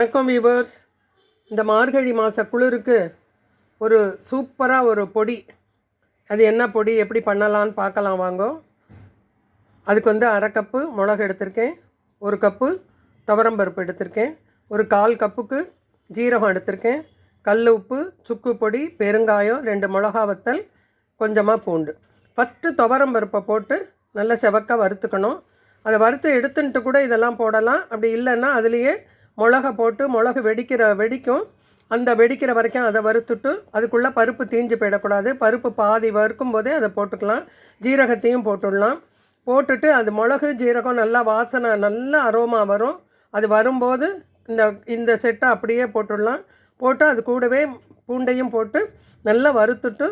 வணக்கம் வீவர்ஸ். இந்த மார்கழி மாத குளிருக்கு ஒரு சூப்பராக ஒரு பொடி, அது என்ன பொடி எப்படி பண்ணலான்னு பார்க்கலாம் வாங்க. அதுக்கு அரை கப்பு மிளகு எடுத்திருக்கேன், ஒரு கப்பு துவரம்பருப்பு எடுத்திருக்கேன், ஒரு 1/4 கப்புக்கு ஜீரகம் எடுத்திருக்கேன், கல் உப்பு, சுக்கு பொடி, பெருங்காயம், 2 மிளகா வத்தல், கொஞ்சமாக பூண்டு. ஃபஸ்ட்டு துவரம்பருப்பை போட்டு நல்லா செவக்க வறுத்துக்கணும். அதை வறுத்து எடுத்துன்ட்டு கூட இதெல்லாம் போடலாம். அப்படி இல்லைன்னா அதுலேயே மிளகா போட்டு மிளகு வெடிக்கும், அந்த வெடிக்கிற வரைக்கும் அதை வறுத்துட்டு அதுக்குள்ளே பருப்பு தீஞ்சு போயிடக்கூடாது. பருப்பு பாதி வறுக்கும் போதே அதை போட்டுக்கலாம். ஜீரகத்தையும் போட்டுடலாம். போட்டுட்டு அது மிளகு ஜீரகம் நல்லா வாசனை, நல்ல அரோமா வரும். அது வரும்போது இந்த செட்டை அப்படியே போட்டுடலாம். போட்டு அது கூடவே பூண்டையும் போட்டு நல்லா வறுத்துட்டு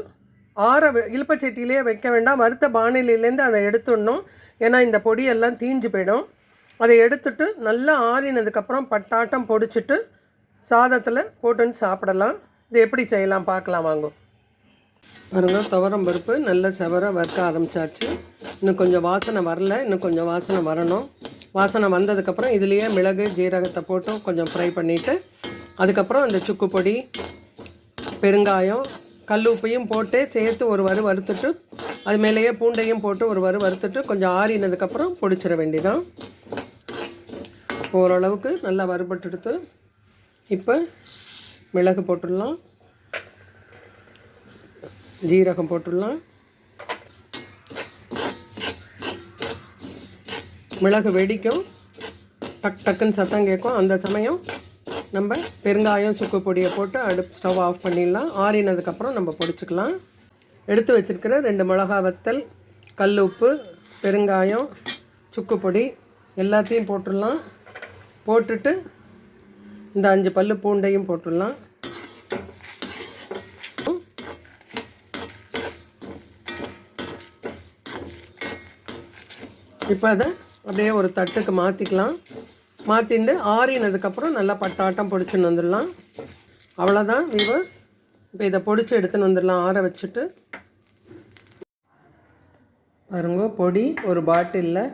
இழுப்பச்சட்டியிலே வைக்க வேண்டாம், வறுத்த பானையிலேருந்து அதை எடுத்துடணும். ஏன்னா இந்த பொடியெல்லாம் தீஞ்சு போயிடும். அதை எடுத்துட்டு நல்லா ஆறினதுக்கப்புறம் பட்டாட்டம் பொடிச்சிட்டு சாதத்தில் போட்டுன்னு சாப்பிடலாம். இது எப்படி செய்யலாம் பார்க்கலாம் வாங்க. பாருங்க, துவரம் பருப்பு நல்ல செவர வறுக்க ஆரம்பித்தாச்சு. இன்னும் கொஞ்சம் வாசனை வரல, இன்னும் கொஞ்சம் வாசனை வரணும். வாசனை வந்ததுக்கப்புறம் இதுலேயே மிளகு ஜீரகத்தை போட்டு கொஞ்சம் ஃப்ரை பண்ணிவிட்டு அதுக்கப்புறம் அந்த சுக்கு பொடி, பெருங்காயம், கல் உப்பையும் போட்டு சேர்த்து ஒரு வறுத்துட்டு அது மேலேயே பூண்டையும் போட்டு ஒரு வறுத்துட்டு கொஞ்சம் ஆறினதுக்கப்புறம் பொடிச்சிட வேண்டியதான். ஓரளவுக்கு நல்லா வறுபட்டுடுத்து இப்போ மிளகு போட்டுடலாம், ஜீரகம் போட்டுடலாம். மிளகு வெடிக்கும், டக்குன்னு சத்தம் கேட்கும். அந்த சமயம் நம்ம பெருங்காயம் சுக்கு பொடியை போட்டு ஸ்டவ் ஆஃப் பண்ணிடலாம். ஆறினதுக்கப்புறம் நம்ம பொடிச்சிக்கலாம். எடுத்து வச்சுருக்கிற 2 மிளகா வத்தல், கல் உப்பு, பெருங்காயம், சுக்கு பொடி எல்லாத்தையும் போட்டுடலாம். போட்டுட்டு இந்த 5 பல்லு பூண்டையும் போட்டுடலாம். இப்போ அதை அப்படியே ஒரு தட்டுக்கு மாற்றிக்கலாம். மாற்றிட்டு ஆறினதுக்கப்புறம் நல்லா பட்டாட்டம் பொடிச்சுன்னு வந்துடலாம். அவ்வளோதான் வீவர்ஸ். இப்போ இதை பொடிச்சு எடுத்துன்னு வந்துடலாம் ஆற வச்சுட்டு. பாருங்க, பொடி ஒரு பாட்டிலில்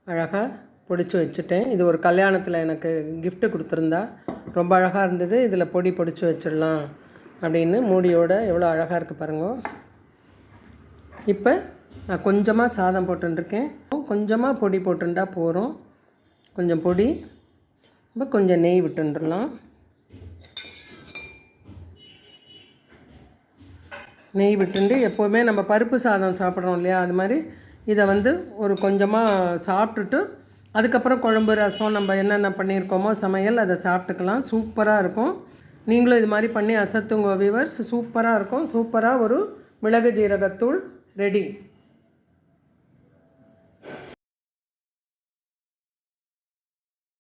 அழகாக பொடிச்சு வச்சுட்டேன். இது ஒரு கல்யாணத்தில் எனக்கு கிஃப்ட்டு கொடுத்துருந்தா, ரொம்ப அழகாக இருந்தது. இதில் பொடி பொடிச்சு வச்சிடலாம் அப்படின்னு மூடியோட எவ்வளோ அழகாக இருக்குது பாருங்க. இப்போ நான் கொஞ்சமாக சாதம் போட்டுருக்கேன், கொஞ்சமாக பொடி போட்டுருந்தா போகிறோம். கொஞ்சம் பொடி, இப்போ கொஞ்சம் நெய் விட்டுடலாம். நெய் விட்டுண்டு எப்போவுமே நம்ம பருப்பு சாதம் சாப்பிட்றோம் இல்லையா, அது மாதிரி இதை ஒரு கொஞ்சமாக சாப்பிட்டுட்டு அதுக்கப்புறம் குழம்பு ரசம் நம்ம என்னென்ன பண்ணியிருக்கோமோ சமையல் அதை சாப்பிட்டுக்கலாம். சூப்பராக இருக்கும். நீங்களும் இது மாதிரி பண்ணி அசத்துங்க வீவர்ஸ். சூப்பராக இருக்கும். சூப்பராக ஒரு மிளகு ஜீரகத்தூள் ரெடி.